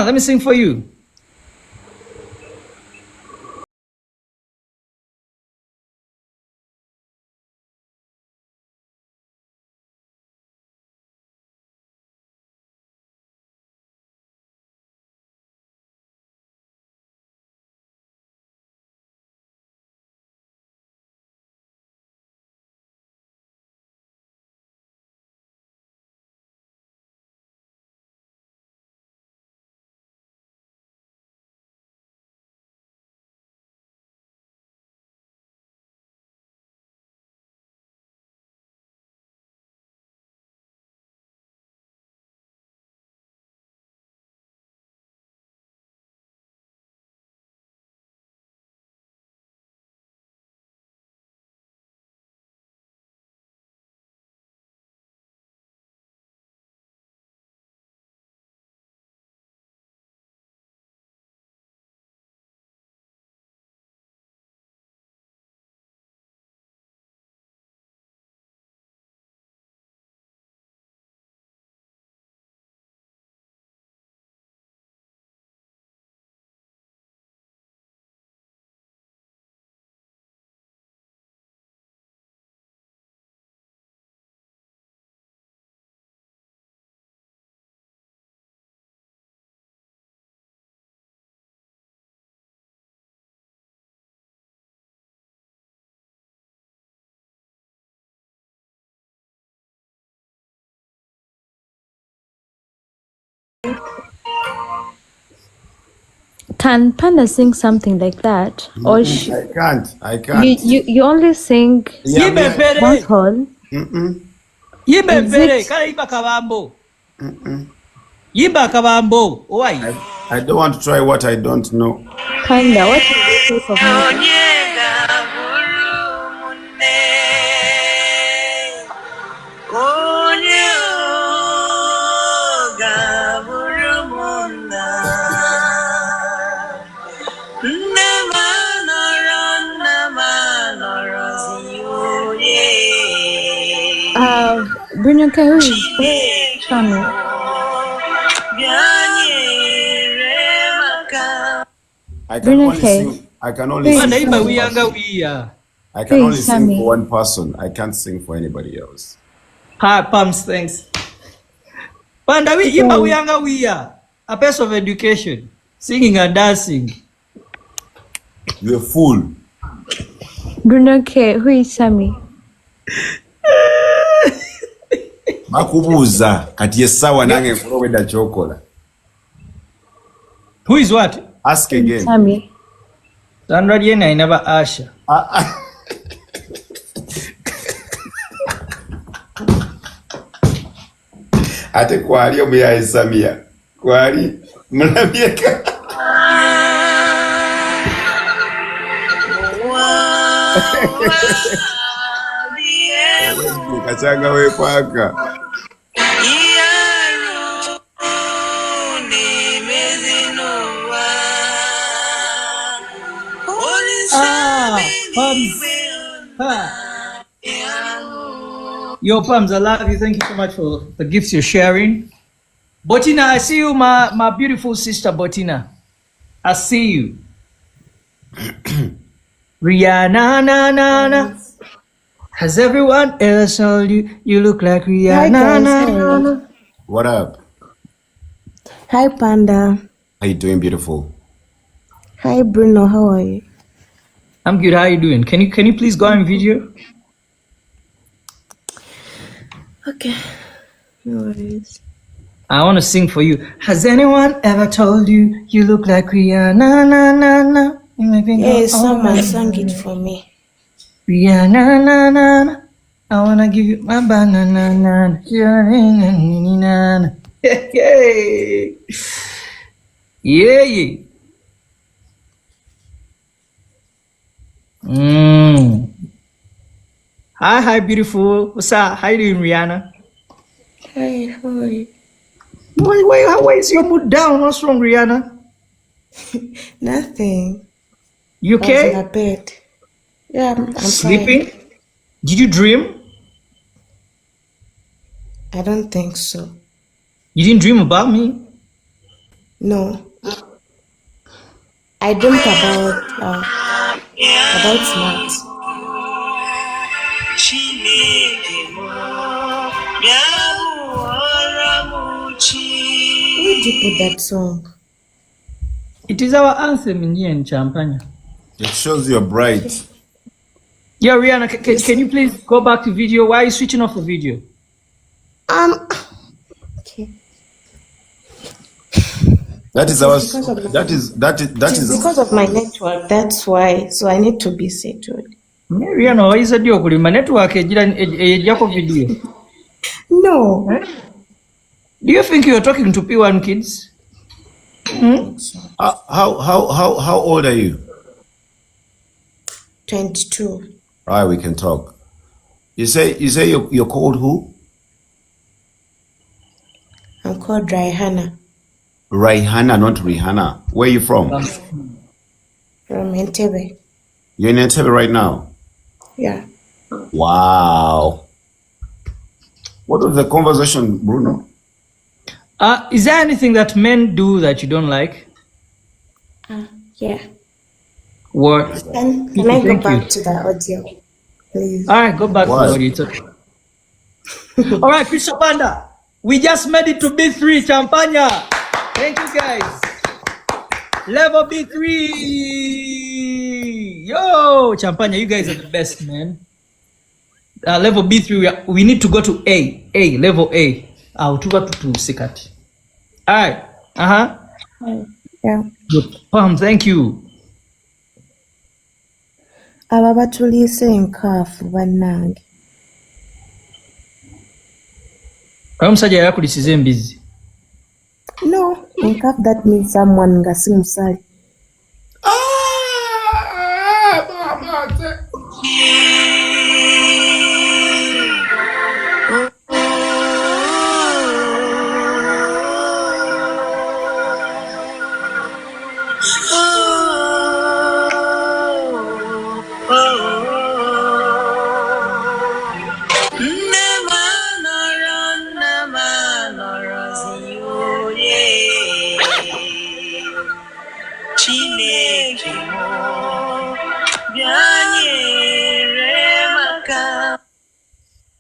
Let me sing for you. Can Panda sing something like that? Or I can't. I you, can't. you, you only sing Yeah, me. Yibe dance mpere. hall? Yibe Is mpere. it Kala yiba kabambo. Yiba kabambo. Why? I don't want to try what I don't know. Panda? What is your type of music? Bruno, okay, who is Shami? I can Bruno only K. sing. I can Who only is Panda sing for imba one Shami? wiyanga person. wiya. I Who can only is sing for Shami? one person. I can't sing for anybody else. Hi, Pams, thanks. Panda imba Guys, wiyanga wiya. A piece of education. Singing and dancing. You're a fool. Bruno K. Who is Shami? Bakubuuza kati esawa nange nkola obwedda kyokola. Who is what? Ask Who is again. Shami? Sandra Diena, I never Asha. Ate kwali omuyaye Samia. Kwali mulabyeka. Kachanga wekwaka. Pams. Ha. Yo, Pams, I love you. Thank you so much for the gifts you're sharing. Botina, I see you, my beautiful sister, Botina. I see you. Rihanna, na, na, na. Has everyone else told you you look like Hi Rihanna, guys, na, how are na, you? na? What up? Hi Panda. How you doing, beautiful? Hi Bruno, how are you? I'm good. How you doing? Can you please go on video? Okay, no worries. I want to sing for you. Has anyone ever told you you look like Rihanna, na, na, na? You make me go, Yes, oh someone my sang it God. for me. Rihanna, na, na, na. I wanna give you my banana, na, na, na, na. Yeah. Hi, beautiful. What's up? How you doing, Rihanna? Hi, how are you? Why is your mood down? What's wrong, Rihanna? Nothing. You I was in my okay? bed. Yeah, I'm fine. Sleeping? Did you dream? I don't think so. You didn't dream about me? No. I dreamt about smart. Where did you put that song? It is our anthem in Champagne. It shows you're bright. Yeah, Rihanna, can you please go back to video? Why are you switching off the video? Okay. That is because of my network. That's why. So I need to be settled. Yeah, Rihanna, why is that your my network ejako video? No. Do you think you're talking to P1 kids? how old are you? 22. All right, we can talk. You say you're called who? I'm called Raihana Raihana, not Rihanna. Where are you from? from Entebbe. You're in Entebbe right now? Yeah. Wow. What was the conversation, Bruno? Is there anything that men do that you don't like? Yeah. What? Can I go back to the audio, please? All right, go back Why? to the audio. It's okay. All right, Crysto Panda. We just made it to B3, Champagne. Thank you, guys. Level B3. Yo, Champagne, you guys are the best, man. Level B3, we need to go to A, level A. To go to Sikati. All right. Yeah. Good. Thank you. Aba batuliise enkaafu bannange. Omusajja yakulisiza embizi. No, enkaafu that means someone nga si musale.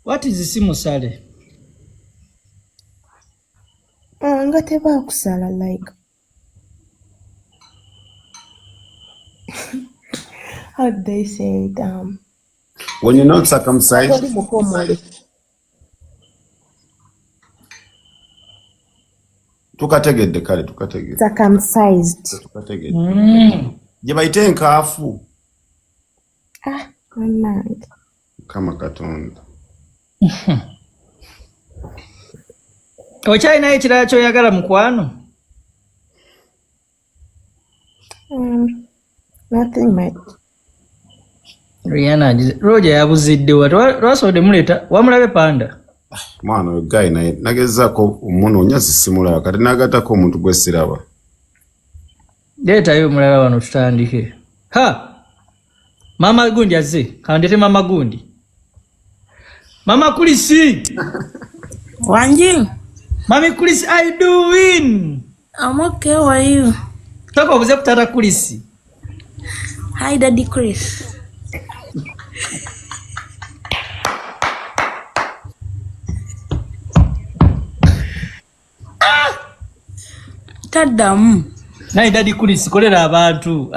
What is simusale? Nga tebaakusala like. How do they say it? When you're not circumcised, tukategedde kale tukategedde. Circumcised. Tukategedde. Gye bayita enkaafu. Bannange. Kama Katonda. Okyalina ekirala ky'oyagala mukwano? Nothing much. Rihanna, Roger yabuziddewa. Lwasobodde muleeta, wamulabe Panda? Mwana oyo guy naye nagezaako omunoonya sisimulaba kati nagatako omuntu gwe siraba. Leetayo omulala wano tutandike. Mama Gundi azze, kandete Mama Gundi. Mama Kulisi! Wanji? Mami Kulisi, how you doing? I'm okay, how are you? Toka obuze kutata Kulisi. Hi, Daddy Chris. Taddamu. Naye Daddy Kulisi kolera abantu.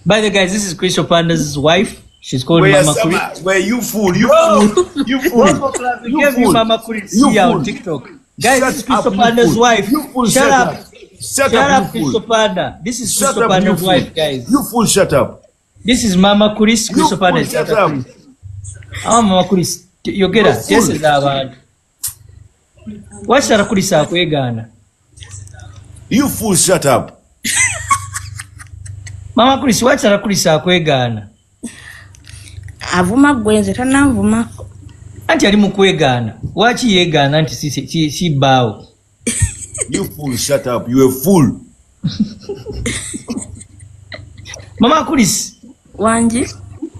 By the way, guys, this is Crysto Panda's wife. She's called Mama Kulisi. Where you fool, you fool, you fool. You fool. Mama Kulisi here on TikTok. Guys, this is Crysto Panda's wife. You fool, shut up. Shut up, you Crysto Panda. This is Crysto Panda's wife, guys. You fool, shut up. This is Mama Kulisi, Crysto Panda. Shut up. Mama Kulisi. yogera teseza abantu wachara kulisa kwegana You fool, shut up. Mama Chris wachara kulisa kwegana Avuma gwenze tanavuma. Anti ali mukwegana wachi yegana anti si bawo. You fool, shut up. You a fool. Mama Chris Wanji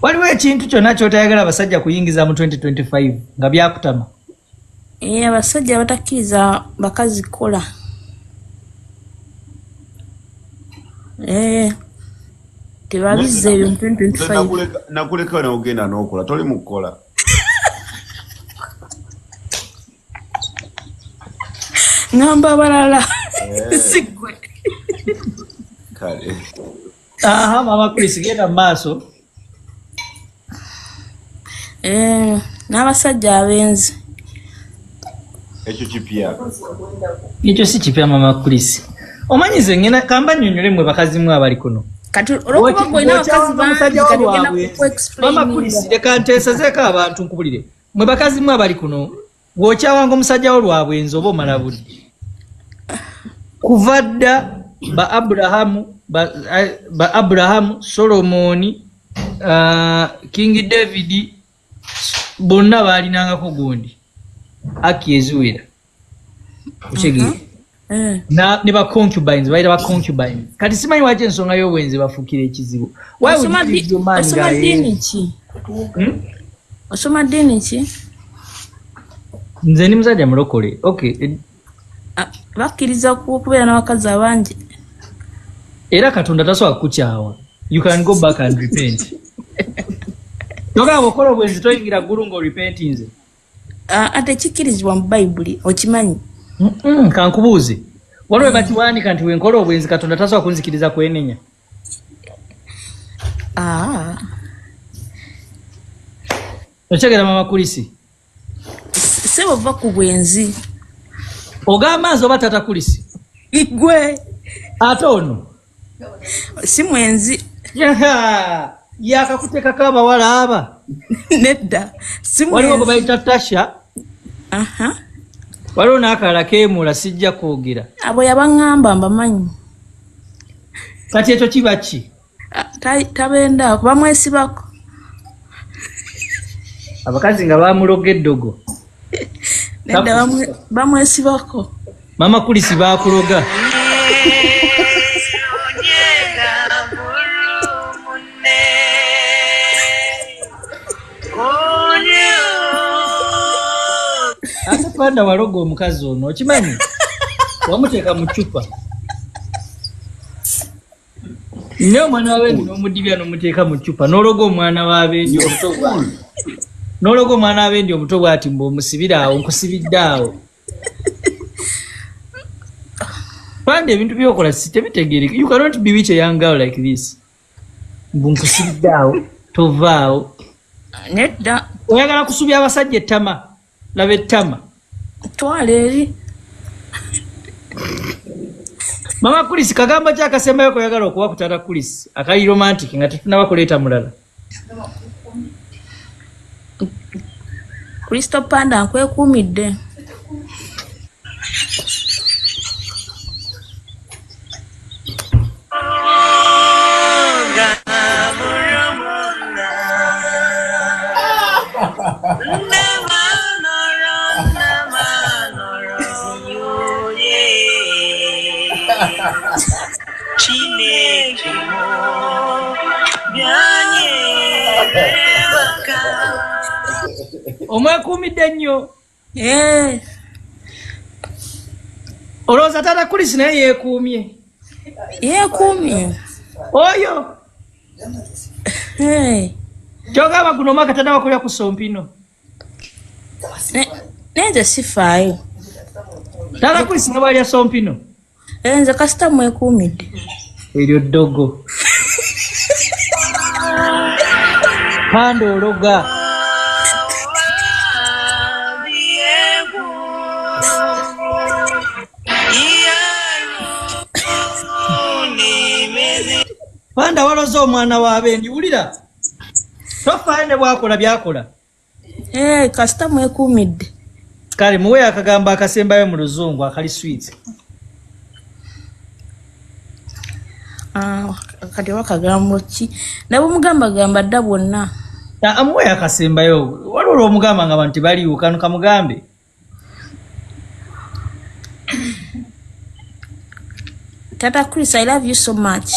waliwo ekintu kyonna kyotayagala abasajja kuyingiza mu 2025 nga byakutama? abasajja batakkiriza bakazi kola. Tebabize ebyo mu 2025. Nakuleka na ogenda n'okola toli mukola. Ngamba balala. Sigwe. Kale. Aha, Mama Chris genda maaso. N'abasajja abenzi. Ekyo kipya. Ekyo si kipya Mama Chris. Omanyize ngena kamba nnyonnyole mwe bakazi mwe abali kuno. Kati olwokuba gwina abakazi bangi kati ogenda ku-explain. Mama Chris leka nteesezeeko abantu nkubulire. Mwe bakazi mwe abali kuno bw'okyawanga omusajja wo lwabwenzi oba omala budde. Kuva dda ba Abrahamu, Solomoni, King David bonna baalinangako gundi Aki eziwera. Kuchegere. Ne ba concubines bayita ba concubines. Kati simanyi waje ensonga y'obwenzi bafuukira ekizibu. Osoma dini ki? Osoma dini ki? Nze ni musajja mulokole. Okay. Bakkiriza kubeera n'abakazi abangi. Era Katonda tasobola kukukyawa. You can go back and repent. Toka okola obwenzi toyingira ggulu ng'orepenti nze. Ate kikkirizibwa mu Bayibuli okimanyi? Kankubuuze. Waliwo bakiwanika nti wenkola obwenzi Katonda tasobola kunzikiriza kwenenya. Okyagala Mama Chris? Sebo va ku bwenzi. Ogamba nze oba tata Chris? Igwe. Ate ono? Si mwenzi. Yakakuteekako abawala aba? Nedda. Si mwenzi. Waliwo gwe bayita Tasha? Waliwo n'akalala keemula sijja kwogera. Abo yabaŋŋamba mbamanyi. Kati ekyo kiba ki? Tabenda bamwesibako. Abakazi nga baamuloga eddogo. Nedda bamwesibako. Mama Chris baakuloga. Ate Panda waloga omukazi ono okimanyi? Wamuteeka mu ccupa. Ne omwana w'abendi n'omudibya n'omuteeka mu ccupa n'ologa omwana w'abendi omuto bw'ati. N'ologa omwana w'abendi omuto bw'ati mb'omusibira awo nkusibidde awo. Panda ebintu by'okola tebitegeereka. You cannot bewitch a young girl like this. Mbunkusibidde awo tovaawo. Nedda. Oyagala kusubya abasajja ettama. Laba ettama. Twala eri. Mama Chris kagamba kyakasembayo koyagala okuba ku tata Chris akali romantic nga tetunaba kuleeta mulala. Crysto Panda nkwekuumidde. Omwekuumidde nnyo. Olowooza tata Chris naye yeekuumye? Yeekuumye. Oyo. Kyogamba guno omwaka tannaba kulya ku sompino. Nze sifaayo. Tata Chris nga balya sompino? Nze kasita mwekuumidde. Eryo ddogo. Panda ologa. Panda waloza omwana w'abendi wulira. Tofaayo ne bwakola byakola. Kasita mwekuumidde. Kale muwe akagamba akasembayo mu luzungu akali sweet. Kati wakagambo ki? Nabo mugamba gamba dda bwonna. Amuwe akasembayo. Waliwo omugamba nga bantu baliwo kanu kamugambe. Tata Chris, I love you so much.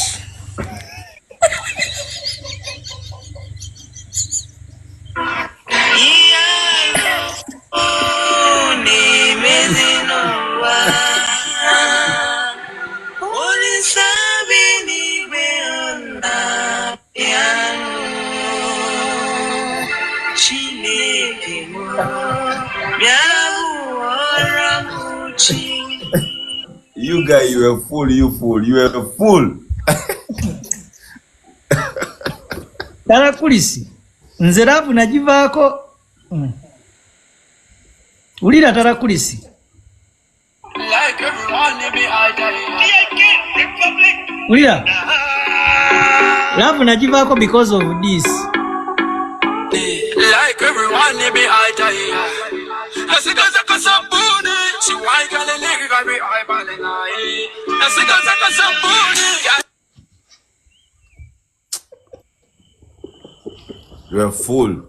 You guy, you a fool, you fool, you a fool. Tara kulisi. Nze rapu najivaako. Ulira tara kulisi. Ulira. Rapu najivaako because of this. Like everyone they be I die. Nasikazaka sabuni, chiwaika leleki kabi aibale nae. Nasikazaka sabuni. You're a fool.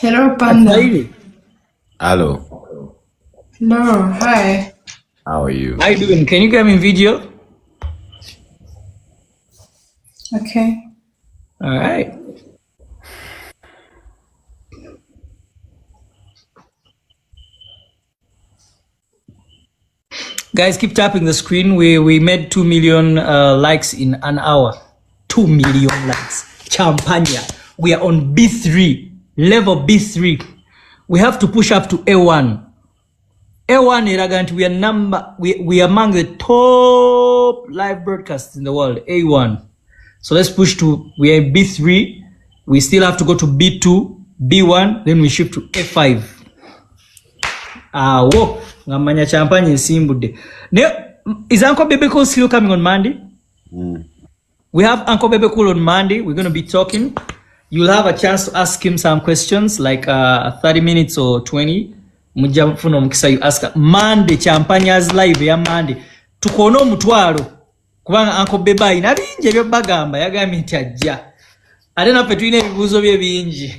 Hello, Panda. Hello. Hello, hi. How are you? How you doing? Can you come in video? Okay. All right. Guys, keep tapping the screen. We made 2 million likes in an hour. 2 million likes. Champagne. We are on B3, level B3. We have to push up to A1. A1 Iragant, we are among the top live broadcasts in the world. A1. So let's push to, we are B3. We still have to go to B2, B1, then we shift to A5. Whoa. Ngamanya champagne nsimbude. Is Uncle Bebe Cool still coming on Monday? We have Uncle Bebe Cool on Monday. We're going to be talking. You'll have a chance to ask him some questions, like 30 minutes or 20. Mujafuno mkisa you ask Monday champagne's live ya Monday. Tukono mutwalo. Kubanga Uncle Bebe ina binje byo bagamba yagambye nti ajja. Ate naffe tulina ebibuuzo bye bingi.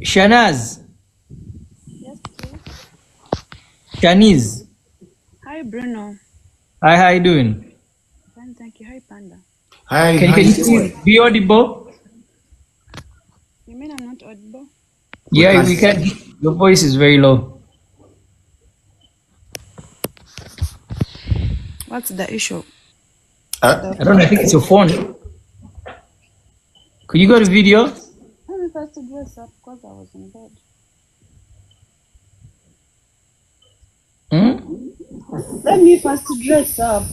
Shanaz. Yes, please. Shaniz. Hi, Bruno. Hi, how you doing? Fine, thank you. Hi, Panda. Hi. Can you please be audible? You mean I'm not audible? Yeah, we can. Your voice is very low. What's the issue? I don't know. I think it's your phone. Could you go to video? Let me first dress up because I was in bed. Let me first dress up.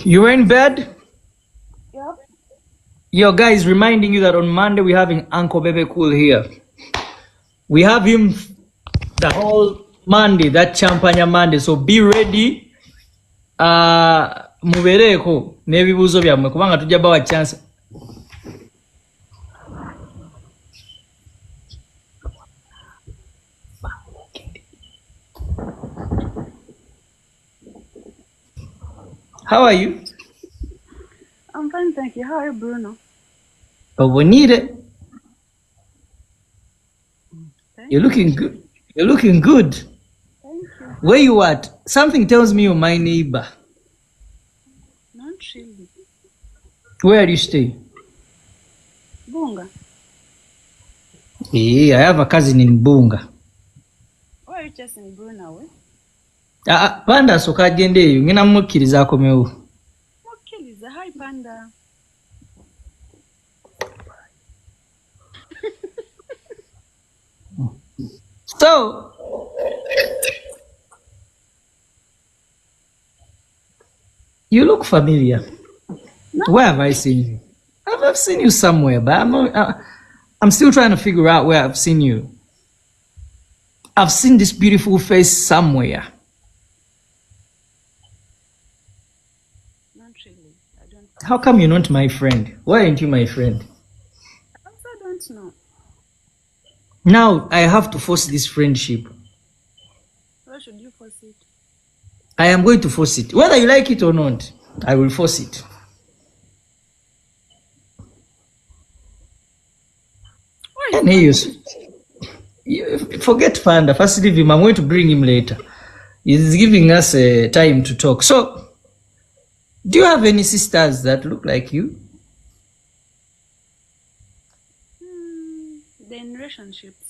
You were in bed? Yep. Yo, guys, reminding you that on Monday we're having Uncle Bebe Cool here. We have him the whole Monday, that champagne Monday. So be ready. Mubereko n'ebibuuzo byammwe kubanga tujja bawa chance. How are you? I'm fine, thank you. How are you, Bruno? Oh, we need it. You're looking good. You're looking good. Thank you. Where you at? Something tells me you're my neighbor. Not really. Where do you stay? Bunga. Yeah, I have a cousin in Bunga. Why are you chasing Bruno? Panda soka agende eyo ngina mukkiriza akomewo. Mukkiriza. Hi, Panda. So, you look familiar. No. Where have I seen you? I've seen you somewhere, but I'm still trying to figure out where I've seen you. I've seen this beautiful face somewhere. Not really. I don't. How come you're not my friend? Why aren't you my friend? I also don't know. Now I have to force this friendship. Why should you force it? I am going to force it. Whether you like it or not, I will force it. And he forget Panda. First leave him. I'm going to bring him later. He's giving us time to talk. So, do you have any sisters that look like you? They're in relationships.